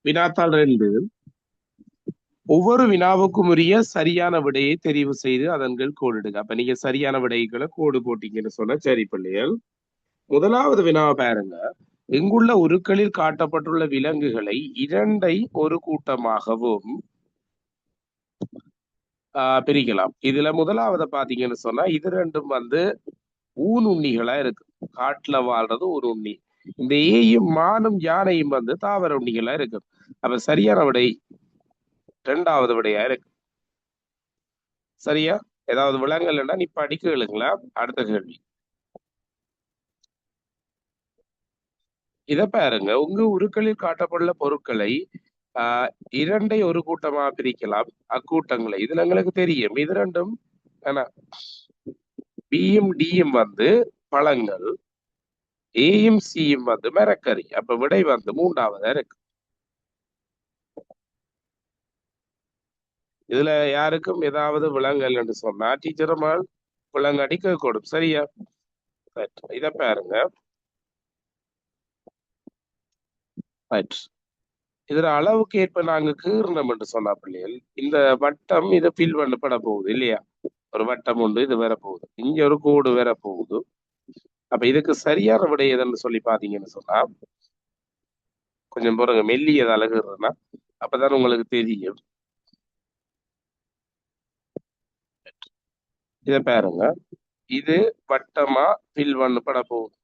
வினாத்தாள் 2. ஒவ்வொரு வினாவுக்கும் உரிய சரியான விடையை தெரிவு செய்து அதன் கீழ் கோடிடுங்க. அப்ப நீங்க சரியான விடைகளை கோடு போட்டீங்கன்னு சொன்னா சரி பிள்ளைகள். முதலாவது வினாவை பாருங்க. இங்குள்ள உருக்களில் காட்டப்பட்டுள்ள விலங்குகளை இரண்டை ஒரு கூட்டமாகவும் பிரிக்கலாம். இதுல முதலாவது பாத்தீங்கன்னு சொன்னா இது ரெண்டும் ஊன் உண்ணிகளா இருக்கு. காட்டுல வாழ்றது ஒரு உண்ணி. இந்த ஏயும் மானும் யானையும் தாவர உண்ணிகளா இருக்கு. அப்ப சரியான விடை இரண்டாவது விடையா இருக்கு. சரியா? ஏதாவது விலங்கல்னா நீ படிக்க கேளுங்களா? அடுத்த கேள்வி இத பாருங்க. உங்க உருக்களில் காட்டப்பட்டுள்ள பொருட்களை இரண்டை ஒரு கூட்டமா பிரிக்கலாம். அக்கூட்டங்களை இதுல எங்களுக்கு தெரியும். இது ரெண்டும் பியும் டியும் பழங்கள், ஏயும் சியும் மரக்கறி. அப்ப விடை மூன்றாவதா இருக்கு. இதுல யாருக்கும் ஏதாவது விலங்கல் என்று சொன்னா டீச்சரமால் விலங்காட்டி கேட்கணும். சரியா? இத பாருங்க. இதுல அளவுக்கு ஏற்ப நாங்க கீர்ணம் என்று சொன்னா பிள்ளைகள், இந்த வட்டம் இதை ஃபில் பண்ணப்பட போகுது இல்லையா? ஒரு வட்டம் உண்டு, இது வேற போகுது, இங்க ஒரு கோடு வேற போகுது. அப்ப இதுக்கு சரியான விடை எதுன்னு சொல்லி பாத்தீங்கன்னு சொன்னா, கொஞ்சம் பாருங்க, மெல்லியது அழகுறதுன்னா அப்பதான் உங்களுக்கு தெரியும். இத பாருங்க, இது வட்டமா ஃபில் பண்ணப்பட போகுது.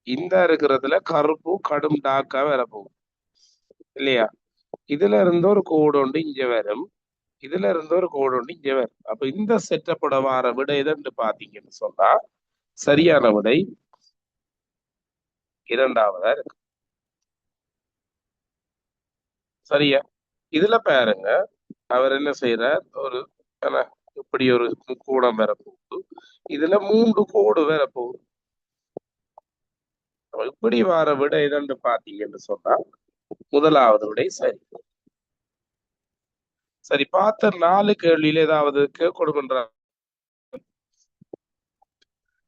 இந்த இருக்கிறதுல கருப்பு கடும் டார்க்கா வேற போகுது இல்லையா? இதுல இருந்து ஒரு கோடு உண்டு இங்க வரும், இதுல இருந்து ஒரு கோடு உண்டு இங்க வரும். அப்ப இந்த செட்டப்போட வார விடை எதுன்னு பாத்தீங்கன்னு சொன்னா சரியான விடை இரண்டாவதா இருக்கு. சரியா? இதுல பாருங்க, அவர் என்ன செய்யறார், ஒரு இப்படி ஒரு கூடம் வேற போகுது, இதுல 3 கோடு வேற போகுது. இப்படி வார விட எதன்று பாத்தீங்கன்னு சொன்னா முதலாவது விடை சரி. சரி, பார்த்த 4 கேள்வியில ஏதாவது கொடுக்கின்ற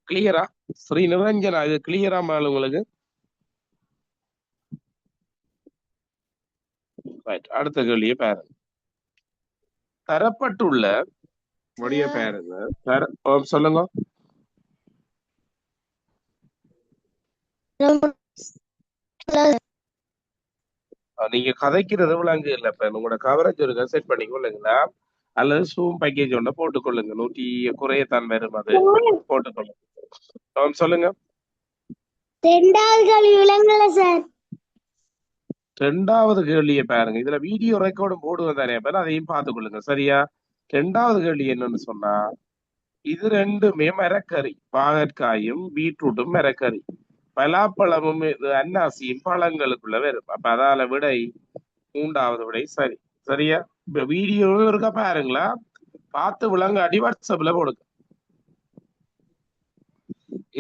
கிளியரா? ஸ்ரீ நிரஞ்சனா, இது கிளியரா மேல உங்களுக்கு? அடுத்த கேள்வியை பாருங்க. தரப்பட்டுள்ள முடிய பாருங்க. சொல்லுங்க. நீங்க கதைக்கிறது விளங்கு இல்ல. இப்ப உங்களோட கவரேஜ் ஒரு செட் பண்ணிக்கொள்ளுங்களா, அல்லது சூம் பேக்கேஜ் ஒண்ணு போட்டுக்கொள்ளுங்க. 100 குறையத்தான் வரும், அது போட்டுக்கொள்ளுங்க. சொல்லுங்க. ரெண்டாவது கேள்வியை பாருங்க. இதுல வீடியோ ரெக்கார்டும் போடுவது தானே, அதையும் பார்த்துக்கொள்ளுங்க. சரியா? ரெண்டாவது கேள்வி என்னன்னு சொன்னா, இது ரெண்டுமே மரக்கறி. பாகற்காயும் பீட்ரூட்டும் மரக்கறி, பலாப்பழமும் அன்னாசியும் பழங்களுக்குள்ள வரும். அப்ப அதால விடை மூன்றாவது விடை சரி. சரியா? இப்ப வீடியோ இருக்கா பாருங்களா, பார்த்து விளங்காடி வாட்ஸ்அப்ல போடுங்க.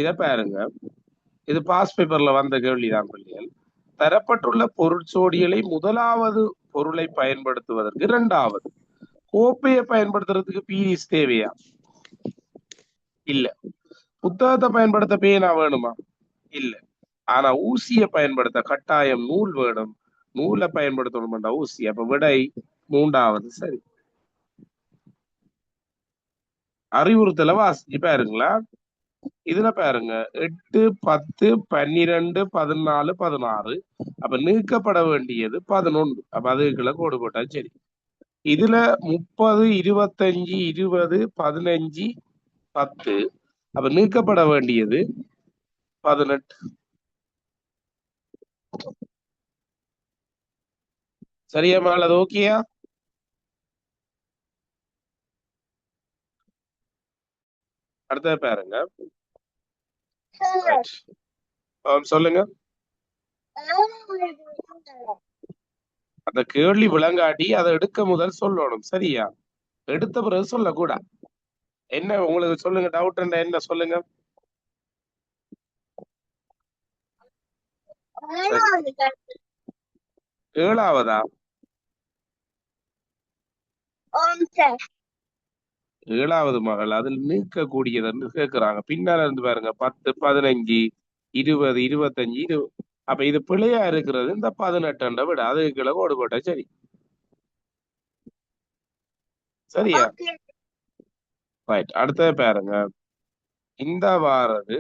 இத பாருங்க, இது பாஸ் பேப்பர்ல வந்த கேள்விதான் பிள்ளைகள். தரப்பட்டுள்ள பொருட்சோடிகளை முதலாவது பொருளை பயன்படுத்துவதற்கு இரண்டாவது கோப்பையை பயன்படுத்துறதுக்கு பீரிஸ் தேவையா? இல்ல. புத்தகத்தை பயன்படுத்த பேனா வேணுமா? இல்ல. ஆனா ஊசியை பயன்படுத்த கட்டாயம் நூல் வேணும். நூலை பயன்படுத்தணும்டா ஊசி. அப்ப விடை மூன்றாவது சரி. அறிவுறுத்தல வாசி பாருங்களா. இதுல பாருங்க, 8, 10, 12, 14, 16. அப்ப நீக்கப்பட வேண்டியது 11. அப்ப அதுக்குள்ள கோடு போட்டா சரி. இதுல 30, 25, 20, 15, 10. அப்ப நீக்கப்பட வேண்டியது 18. சரியா மேல? அது ஓகேயா? அடுத்த பாருங்க. சொல்லுங்க. அந்த கேள்வி விளங்காட்டி அதை எடுக்க முதல் சொல்லணும். சரியா? எடுத்த பிறகு சொல்லக்கூடாது. என்ன உங்களுக்கு சொல்லுங்க, டவுட் என்ன சொல்லுங்க. ஏழாவதா? ஏழாவது மகள் அதில் நீக்கக்கூடியதுன்னு கேட்கிறாங்க. பின்னால இருந்து பாருங்க, 10, 15, 20, 25. அப்ப இது பிழையா இருக்கிறது இந்த 18 விட அதுக்கு கீழே கோடு போட்டா சரி. சரியா? ரைட். அடுத்தது பாருங்க. இந்த வாரது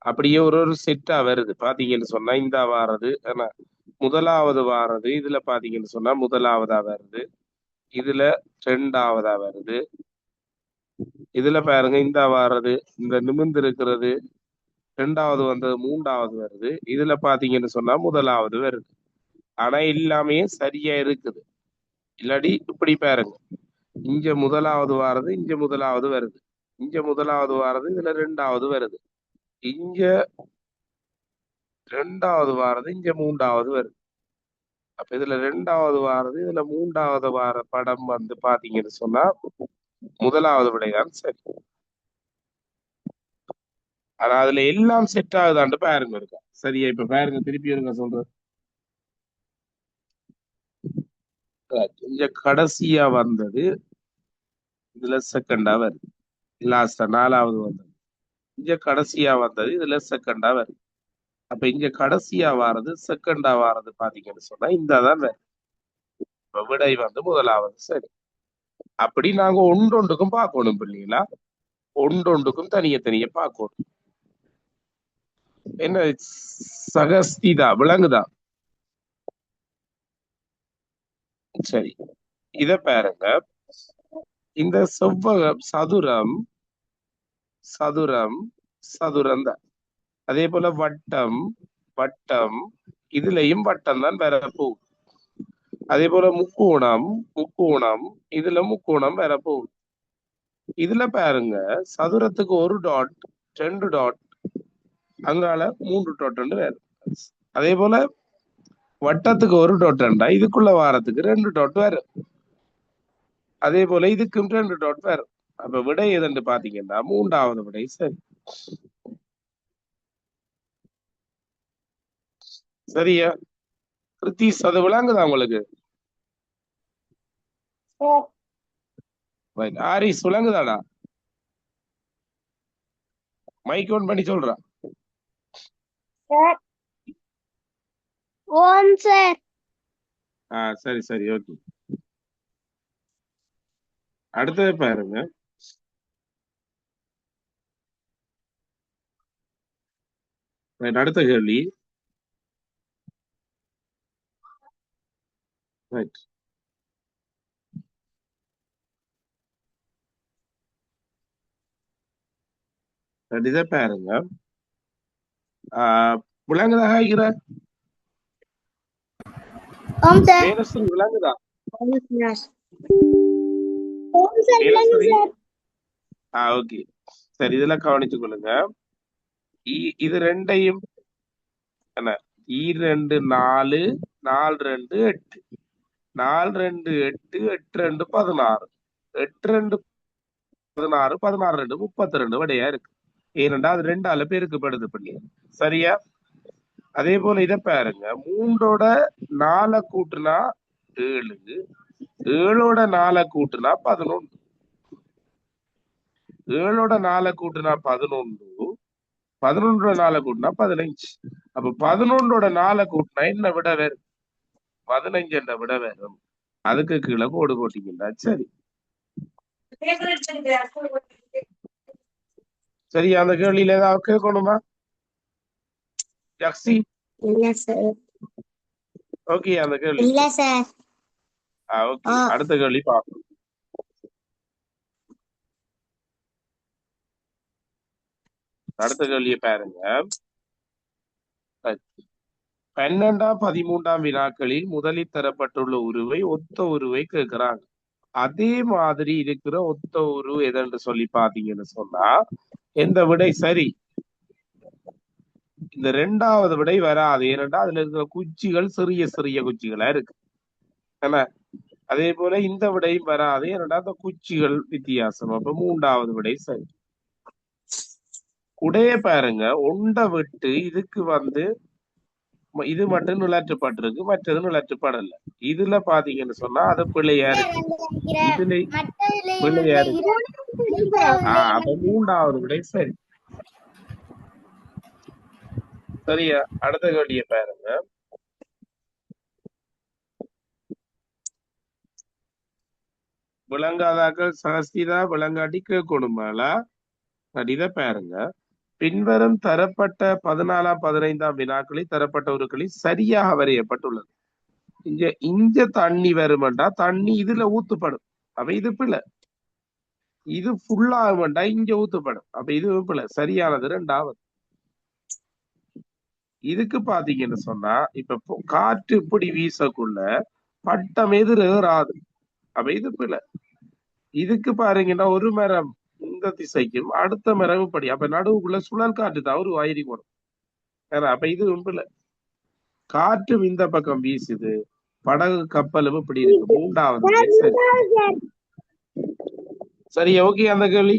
அப்படியே ஒரு ஒரு செட்டா வருது பாத்தீங்கன்னு சொன்னா இந்த வாரது முதலாவது வாரது இதுல பாத்தீங்கன்னு சொன்னா முதலாவதா வருது, இதுல ரெண்டாவதா வருது, இதுல பாருங்க இந்த வாரது இந்த நிமிர்ந்து இருக்கிறது ரெண்டாவது வந்தது மூன்றாவது வருது, இதுல பாத்தீங்கன்னு சொன்னா முதலாவது வருது. ஆனா எல்லாமே சரியா இருக்குது. இல்லாடி இப்படி பாருங்க, இங்க முதலாவது வாரது இங்க முதலாவது வருது, இங்க முதலாவது வாரது இதுல ரெண்டாவது வருது, இங்க ரெண்டாவது வாரது இங்க மூன்றாவது வருது. அப்ப இதுல ரெண்டாவது வாரது இதுல மூன்றாவது வார படம் வந்து பாத்தீங்கன்னு சொன்னா முதலாவது விடைதான் சரி. ஆனா அதுல எல்லாம் செட் ஆகுதான்னு பாருங்க இருக்கா. சரியா? இப்ப பாருங்க திருப்பி இருங்க சொல்றேன். இங்க கடைசியா வந்தது இதுல செகண்டா வருது, லாஸ்டா நாலாவது வந்தது இங்க கடைசியா வந்தது இதுல செகண்டா வருது. அப்ப இங்க கடைசியா வாரது செகண்டா வாரது பாத்தீங்கன்னு சொன்னா இந்த தான் வருது. இப்ப விடை வந்து முதலாவது சரி. அப்படி நாங்க ஒன்றொன்றுக்கும் பார்க்கணும் இல்லைங்களா, ஒன்றொன்றுக்கும் தனிய பார்க்கணும். என்ன சகஸ்திதா விளங்குதா? சரி, இத பாருங்க. இந்த செவ்வகம் சதுரம் சதுரம் சதுரம் தான். அதே போல வட்டம் வட்டம் இதுலயும் வட்டம் தான் வரப்போகுது. அதே போல முக்கோணம் முக்கோணம் இதுல முக்கோணம் வரப்போகுது. இதுல பாருங்க சதுரத்துக்கு ஒரு டாட், ரெண்டு டாட், அங்கால 3 டாட் வேறு. அதே போல வட்டத்துக்கு ஒரு டாட் இதுக்குள்ள வாரத்துக்கு 2 டாட் வரும். அதே போல இதுக்கும் 2 டாட் வரும். அப்ப விடை எதுன்னு பாத்தீங்கன்னா மூன்றாவது விடை சரி. சரியா கிருத்தீஸ்? அது விளங்குதா உங்களுக்கு? ஆரிஸ் விளங்குதாடா? மைக் ஆன் பண்ணி சொல்றா. சரி சரி ஓகே. அடுத்தது பாருங்க. அடுத்த கேள்வி. ரைட். இதை பாருங்க. விளங்குதா ஹாய்கிற? மேனஸ்ரீ விளங்குதா? ஓகே சரி, இதெல்லாம் கவனிச்சு கொள்ளுங்க. இது ரெண்டையும் என்ன 2 4 4 2 8 4 2 8 8 2 16 8 2 16 16 2 32 விடையா இருக்கு. ஏனென்றா அது 2ஆல பெருக்கப்படுது பண்ணி. சரியா? அதே போல இதை பாருங்க. 3ஓட 4 கூட்டுனா 7, 7ஓட 4 கூட்டுனா 11, 7ஓட 4 கூட்டுனா 11, 11ஓட 4 கூட்டினா 15. அப்ப 11ஓட 4 கூட்டினா என்ன விட வரும்? 15 என்ற விட வரும். அதுக்கு கீழே கோடு போட்டீங்கன்னா சரி. சரி, அந்த கேள்வியில ஏதாவது கேட்கணுமா ஜக்சி? ஓகே அந்த கேள்வி இல்ல சார். ஓகே அடுத்த கேள்வி பார்ப்போம். அடுத்த கேள்வியை பாருங்க. 12ஆம் 13ஆம் வினாக்களில் முதலில் தரப்பட்டுள்ள உருவை ஒத்த உருவை கேட்கிறாங்க. அதே மாதிரி இருக்கிற ஒத்த உரு எதென்று சொல்லி பாத்தீங்கன்னு சொன்னா எந்த விடை சரி? இந்த 2வது விடை வராது. ஏனென்றா அதுல இருக்கிற குச்சிகள் சிறிய சிறிய குச்சிகளா இருக்கு. என்ன? அதே போல இந்த விடையும் வராது. ஏனென்றா அந்த குச்சிகள் வித்தியாசம். அப்ப 3வது விடை சரி. உடைய பாருங்க, ஒன்றை விட்டு இதுக்கு வந்து இது மட்டும் நிலற்றப்பட்டிருக்கு, மற்றது நிலற்றப்படல. இதுல பாத்தீங்கன்னு சொன்னா அது பிள்ளையா இருக்கு, இதுல பிள்ளையா இருக்கு. அப்ப 3வது விடை சரி. சரியா? அடுத்த கேள்வியை பாருங்க. விளங்காதாக்கள் சகஸ்திதா விளங்காட்டி கேட்கணுமாலா? இதை பாருங்க. பின்வரும் தரப்பட்ட 14ஆம் 15ஆம் வினாக்களில் தரப்பட்டவர்களில் சரியாக வரையப்பட்டுள்ளது. இங்க தண்ணி வருமெண்டா தண்ணி இதுல ஊத்துப்படும். அப்ப இது பிள்ளை. இது ஃபுல்லாகுமெண்டா இங்க ஊத்துப்படும். அப்ப இது பிள்ளை. சரியானது ரெண்டாவது. இதுக்கு பாத்தீங்கன்னு சொன்னா இப்ப காற்று இப்படி வீசக்குள்ள பட்டம் எதிராது. அப்ப இது பிள்ளை. இதுக்கு பாருங்கன்னா ஒரு மரம் இந்த திசைக்கும் அடுத்த மரம் இப்படி. அப்ப நடுவுக்குள்ள சுழல் காற்று தான் ஒரு வயிறு போடும். அப்ப இது பிள்ளை. காற்றும் இந்த பக்கம் வீசுது, படகு கப்பலும் இப்படி இருக்கு. மூன்றாவது சரி. சரி, ஓகே. அந்த கேள்வி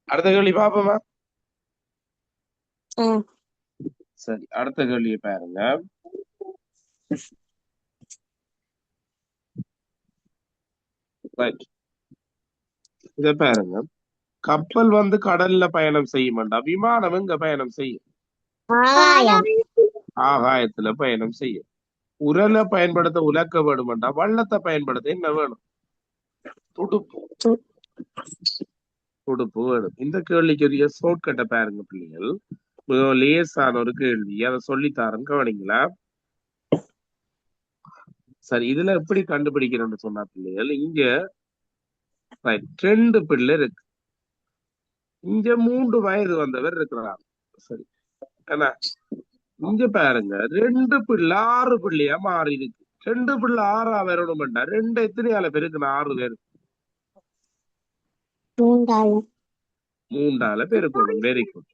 அடுத்த கேள்வி பாப்போமா? சரி, அடுத்த கேள்வியை பாருங்க. இத பாருங்க. கப்பல் வந்து கடல்ல பயணம் செய்யுமாண்டா, விமானம் எங்க பயணம் செய்யும்? ஆகாயத்துல பயணம் செய்யும். உரலை பயன்படுத்த உலக்க வேணுமெண்டா, வள்ளத்தை பயன்படுத்த என்ன வேணும்? துடுப்பு. துடுப்பு வேணும். இந்த கேள்விக்குரிய ஷார்ட்கட்டை பாருங்க பிள்ளைகள். மிகவும் லேசான ஒரு கேள்வி, அதை சொல்லித்தாரன் கவனிங்களா? சரி, இதுல எப்படி கண்டுபிடிக்கிறேன்னு சொன்னா பிள்ளைகள், இங்க 2 பிள்ளை இருக்கு, இங்க 3 வயது வந்தவர் இருக்கிறார். சரி, ஏன்னா இங்க பாருங்க 2 பிள்ளை 6 பிள்ளையா மாறி இருக்கு. 2 பிள்ளை 6ஆ வரணும்டா, 2 எத்தனையால பேருக்கு 6 பேரு? 3ஆல பெருக்கணும். Very good.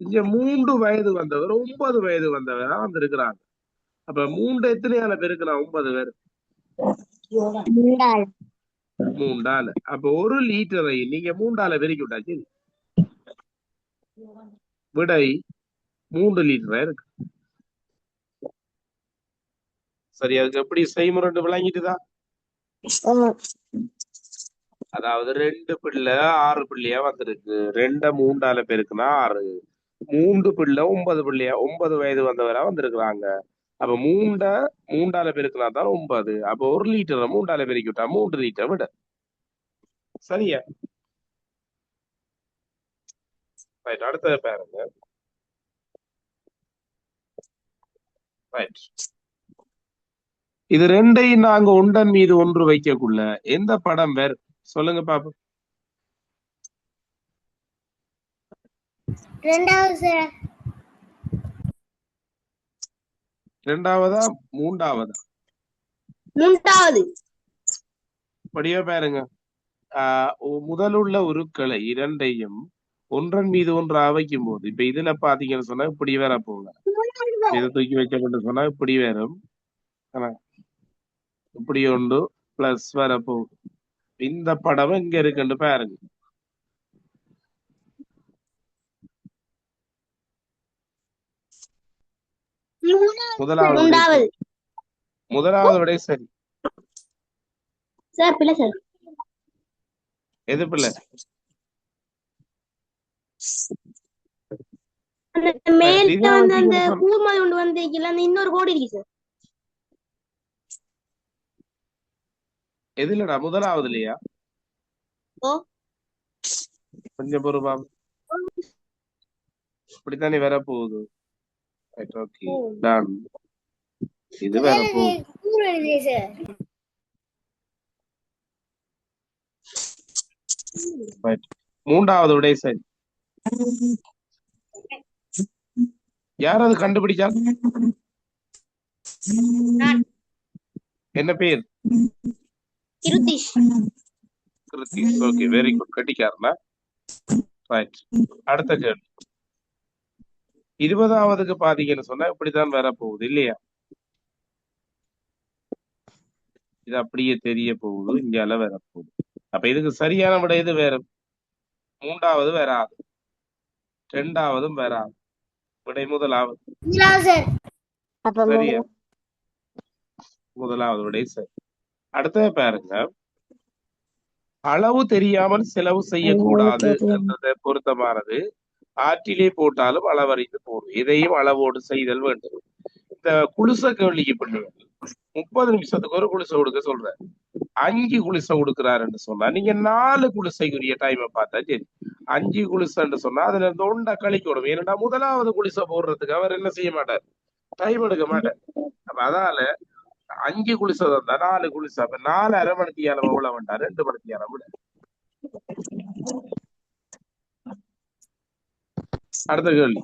இங்க 3 வயது வந்தவர் 9 வயது வந்தவரா வந்திருக்கிறாங்க. அப்ப 3 எத்தனையால பெருக்கலாம்? 9 பேர் 3ஆல. அப்ப 1 லிட்டரை நீங்க 3ஆல பெருக்கி விட்டாச்சு. விடை 3 லிட்டரா இருக்கு. சரி, அதுக்கு எப்படி செய்முறை விளங்கிட்டுதான்? அதாவது 2 பிள்ளை 6 பிள்ளையா வந்திருக்கு. 2 3ஆல பெருக்குனா 6. 3 பிள்ளை 9 பிள்ளையா 9 வயது வந்தவரா வந்திருக்கிறாங்க. அப்ப 3ஆல பெருக்கினா தான் 9. அப்ப 1 லிட்டரை 3ஆல பெருக்கி விட்டா 3 லிட்டர் விட. சரியா? ரைட், அடுத்தது பாருங்க. ரைட், இது ரெண்டையும் நாங்க ஒன்றன் மீது ஒன்று வைக்கக்குள்ள எந்த படம் வேற சொல்லுங்க பாப்போம். ரெண்டாவதா மூன்றாவதா? படியா பாருங்க. முதலுள்ள உருக்களை இரண்டையும் ஒன்றன் மீது ஒன்று வைக்கும் போது இப்ப இதுல பாத்தீங்கன்னு சொன்னா இப்படி வேற போங்க. இதை தூக்கி வச்சப்பட்டு சொன்னா இப்படி வேறும், இப்படி ஒன்று பிளஸ் வர போகுது. இந்த படம் இங்க இருக்குன்னு பாருங்க. முதலாவது விட சரி. எது பிள்ளை? எதுலடா? முதலாவது இல்லையா? கொஞ்சம் பொறுப்பா, இப்படித்தானே வர போகுது. இது வேற போகுது. மூன்றாவது விடை சரி. யாராவது கண்டுபிடிச்சா? என்ன பேர்? கிருத்திஷ். Okay, very good. கட்டிக்காரனா? ரைட், அடுத்த கேள்வி. 20ஆவதுக்கு பாத்தீங்கன்னு சொன்னா இப்படித்தான் வர போகுது இல்லையா? இது அப்படியே தெரிய போகுது, இங்கால வர போகுது. அப்ப இதுக்கு சரியான விட இது வேற. 3ஆவது வராது, 2ஆவதும் வராது. விடை முதலாவது. சரியா? முதலாவது விடை சரி. அடுத்த பாருங்க. அளவு தெரியாமல் செலவு செய்யக்கூடாது என்றதை பொருத்தமானது. ஆற்றிலே போட்டாலும் அளவறிந்து போடும். எதையும் அளவோடு செய்தல் வேண்டும். இந்த குளிச கேள்விக்கு பிள்ளைகள் 30 நிமிஷத்துக்கு ஒரு குளிசை கொடுக்க சொல்ற. 5 குளிசை கொடுக்குறாருன்னு சொன்னா நீங்க 4 குளிசைக்குரிய டைமை பார்த்தா சரி. 5 குளிசைன்னு சொன்னா அதுல இருந்து ஒண்டை கழிக்கணும். ஏன்னா முதலாவது குளிசை போடுறதுக்கு அவர் என்ன செய்ய மாட்டார், டைம் எடுக்க மாட்டார். அப்ப அதால 5 குளிசை தந்தா 4 குளிசை, அப்ப 4 அரை மணிக்கு அளவு எவ்வளவு வேண்டாம், 2 மணிக்கு அளவு. அடுத்த கேள்வி.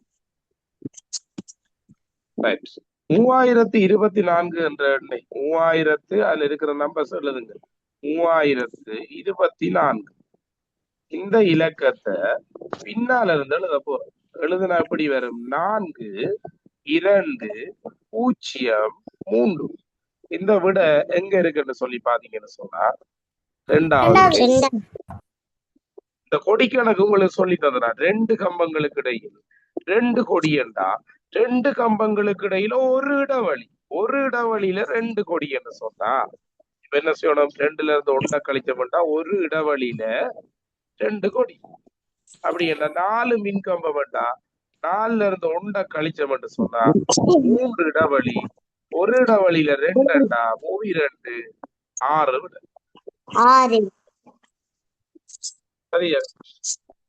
ரைட். 3024 என்ற எண்ணெய், 3000 அதுல இருக்கிற நம்பர்ஸ் எழுதுங்க. 3024 இந்த இலக்கத்தை பின்னால இருந்து எழுத போறோம். எழுதுனா எப்படி வரும்? 4 2 0 3. இந்த விட எங்க இருக்குன்னு சொல்லி பாத்தீங்கன்னு சொன்னா 2வது. இந்த கொடிக்கணக்கு உங்களுக்கு சொல்லி தந்தனா 2 கம்பங்களுக்கு இடையில் 2 கொடி என்றா 2 கம்பங்களுக்கு இடையில ஒரு இடவழியில 2 கொடி என்று சொன்னா இப்ப என்ன செய்யணும்? 2ல இருந்து 1 கழிச்சோம்னா ஒரு இடவழியில 2 கொடி. அப்படி என்ன 4 மின் கம்பம் வேண்டா 4ல இருந்து 1 கழிச்சோம்னு சொன்னா 3 இடவழி, ஒரு இடவழியில 2 மூவி 2 6 விட. சரியா?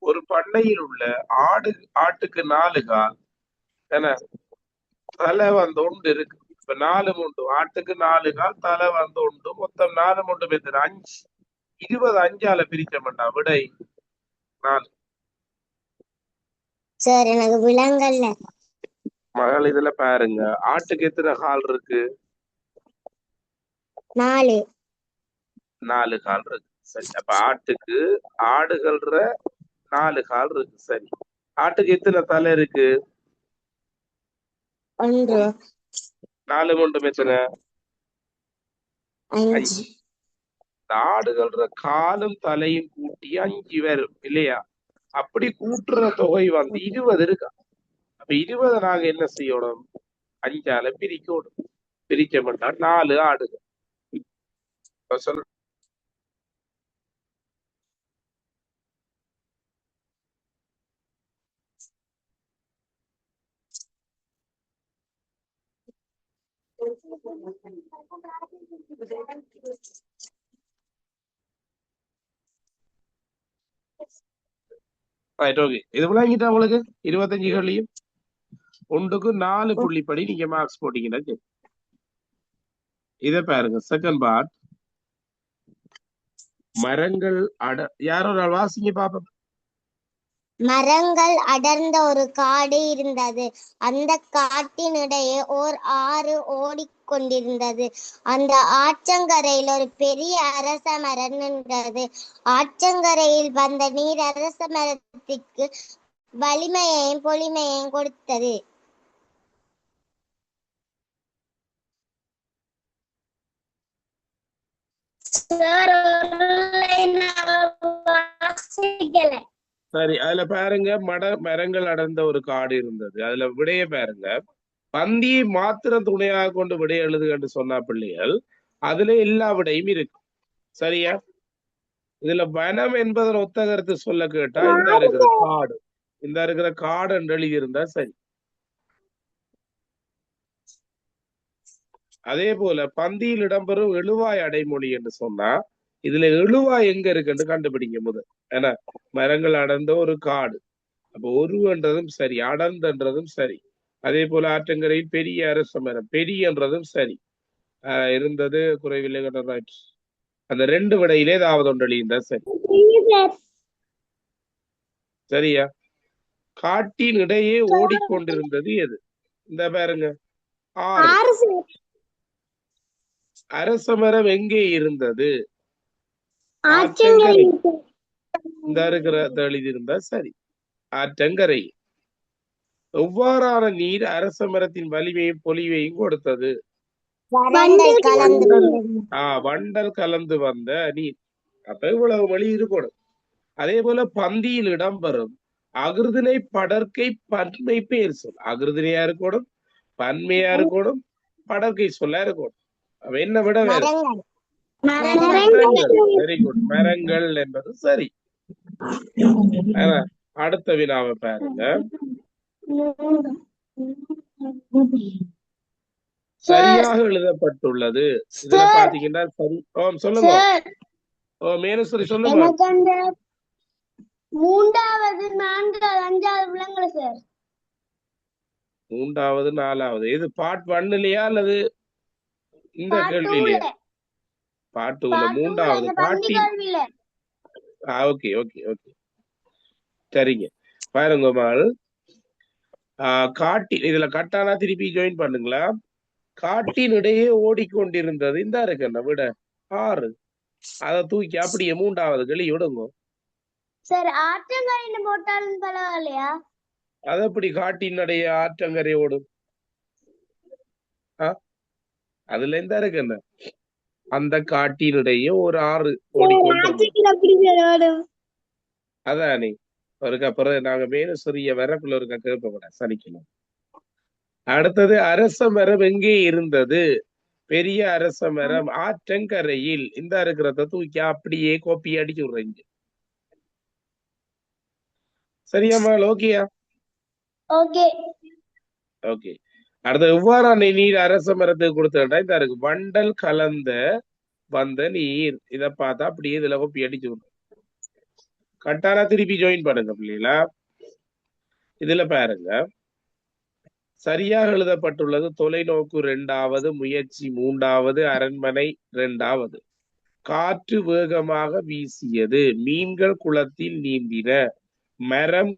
ஒரு பண்ணையில் உள்ள ஆட்டுக்கு 4 கால், என்ன தலை வந்து 1 இருக்கு. இப்ப 4 முண்டு ஆட்டுக்கு 4 கால், தலை வந்து 1, மொத்தம் 4 முண்டு பேர் 5. 20 5ஆல பிரிச்சோம்டா விடை 4. சார் எனக்கு விலங்கல்ல. மகள் இதுல பாருங்க, ஆட்டுக்கு எத்தனை கால் இருக்கு? 4 கால் இருக்கு. சரி, அப்ப ஆட்டுக்கு ஆடுகள்ற 4 கால் இருக்கு. சரி, ஆட்டுக்கு எத்தனை தலை இருக்கு? 1 4 முண்டு எத்தனை? 5. ஆடுகள்ற காலும் தலையும் கூட்டி 5 வரும் இல்லையா? அப்படி கூட்டுற தொகை வந்து 20 இருக்கா. அப்ப 20 நாங்க என்ன செய்யணும்? 5ஆல பிரிக்கணும். பிரிக்க மாட்டா 4 ஆடுகள். சொல்ல ரைட், ஓகே. இது விளங்கிட்டா உங்களுக்கு? 25 கேள்வியும் 1க்கு 4 புள்ளிப்படி நீங்க மார்க்ஸ் போட்டீங்கன்னா சரி. இதை பாருங்க, செகண்ட் பார்ட். மரங்கள் யாரோ ஒரு வாசிங்க பாப்போம். மரங்கள் அடர்ந்த ஒரு காடு இருந்தது. அந்த காட்டினிடையே ஓர் ஆறு ஓடிக்கொண்டிருந்தது. அந்த ஆற்றங்கரையில் ஒரு பெரிய அரச மரம் நின்றது. ஆற்றங்கரையில் வந்த நீர் அரச மரத்திற்கு வலிமையையும் பொலிமையையும் கொடுத்தது. சரி, அதுல பாருங்க, மரங்கள் அடர்ந்த ஒரு காடு இருந்தது. அதுல விடைய பாருங்க, பந்தியை மாத்திரம் துணையாக கொண்டு விடை எழுதுகன்னு சொன்னா பிள்ளைகள், அதுல எல்லா விடையும் இருக்கு. சரியா? இதுல வனம் என்பதன் ஒத்த கருத்து சொல்ல கேட்டா இந்த இருக்கிற காடு, இந்த இருக்கிற காடு என்று எழுதியிருந்தா சரி. அதே போல பந்தியில் இடம்பெறும் எழுவாய் அடைமொழி என்று சொன்னா இதுல எழுவாய் எங்க இருக்குன்னு கண்டுபிடிங்க முதல். ஏன்னா மரங்கள் அடர்ந்த ஒரு காடு, அப்ப ஒருன்றதும் சரி, அடர்ந்தன்றதும் சரி. அதே போல ஆற்றங்கரையில் பெரிய அரச மரம், பெரியன்றதும் சரி இருந்தது, குறைவில்லை. அந்த 2 விடையிலே ஏதாவது ஒன்று எழுதியிருந்தா சரி. சரியா? காட்டின் இடையே ஓடிக்கொண்டிருந்தது எது? இந்த பாருங்க, ஆறு. அரச மரம் எங்கே இருந்தது? ஆற்றங்கரை. இந்த இருக்கிற எழுதியிருந்தா சரி, ஆற்றங்கரை. எவ்வாறான நீர் அரச மரத்தின் வலிமையும் பொலிவையும் கொடுத்தது? வண்டல் கலந்து வந்த நீர். அப்ப இவ்வளவு வழி இருக்கணும். அதே போல பந்தியில் இடம்பெறும் அகிருதினை படற்கை பன்மை பேர் சொல். அகிருதினையா இருக்கணும், பன்மையா இருக்கணும், படற்கை சொல்ல இருக்கணும். அவ என்ன விட வேறு? வெரி குட், மரங்கள் என்பது சரி. அடுத்த வினாவை பாருங்க. சரியாக எழுதப்பட்டுள்ளது. இதுல சார் பாத்தீங்கன்னா சரி. சொல்லுங்க. சார் மேனேஸ்வரி சொல்லுங்க. எனக்கு அந்த 3வது 4வது 5வது விலங்குல சார் 3வது 4வது இது பார்ட் 1லயா அல்லது இந்த பார்ட் 2ல கேள்வியிலயா? பார்ட் 2ல பார்ட் 2ல 3வது இந்த பந்தி காட்டி. கேள்வியில ஓகே ஓகே ஓகே சரிங்க. பாருங்க மால். காட்டி இதுல கட்டானா திருப்பி ஜாயின் பண்ணுங்களா. காட்டின் இடையே ஓடிக்கொண்டிருந்தது இந்த இருக்கு என்ன விட 6. அதை தூக்கி அப்படியே 3வது கிளி விடுங்க. சார் ஆற்றங்கரையில போட்டாலும் பரவாயில்லையா? அது எப்படி காட்டின் இடையே ஆற்றங்கரை ஓடும்? அதுல இந்த இருக்கு என்ன அந்த காட்டினுடைய ஒரு 6 ஓடிக்கொண்டிருந்தது. அதானே ஒருக்கா பிறகு நாங்க மேனேஸ்வரிய வரக்குள்ள ஒருக்கா கேட்ப சனிக்கணும். அடுத்தது அரச மரம் எங்கே இருந்தது? பெரிய அரச மரம் ஆற்றங்கரையில். இந்த இருக்கிறத தூக்கி அப்படியே கோப்பி அடிச்சு விடுறீங்க. சரியாமா? ஓகேயா? Okay okay. அடுத்து எவ்வாறான நீர் அரச மரத்துக்கு கொடுத்தா இந்த இருக்கு வண்டல் கலந்த வந்த நீர். இதை பார்த்தா அப்படியே இதுல கோப்பி அடிச்சு விடுறோம். கட்டானா திருப்பி ஜாயின் பண்ணுங்க பிள்ளைங்களா. இதுல பாருங்க. சரியாக எழுதப்பட்டுள்ளது தொலைநோக்கு 2வது, முயற்சி 3வது, அரண்மனை 2வது. காற்று வேகமாக வீசியது, மீன்கள் குளத்தில் நீந்தின, மரம்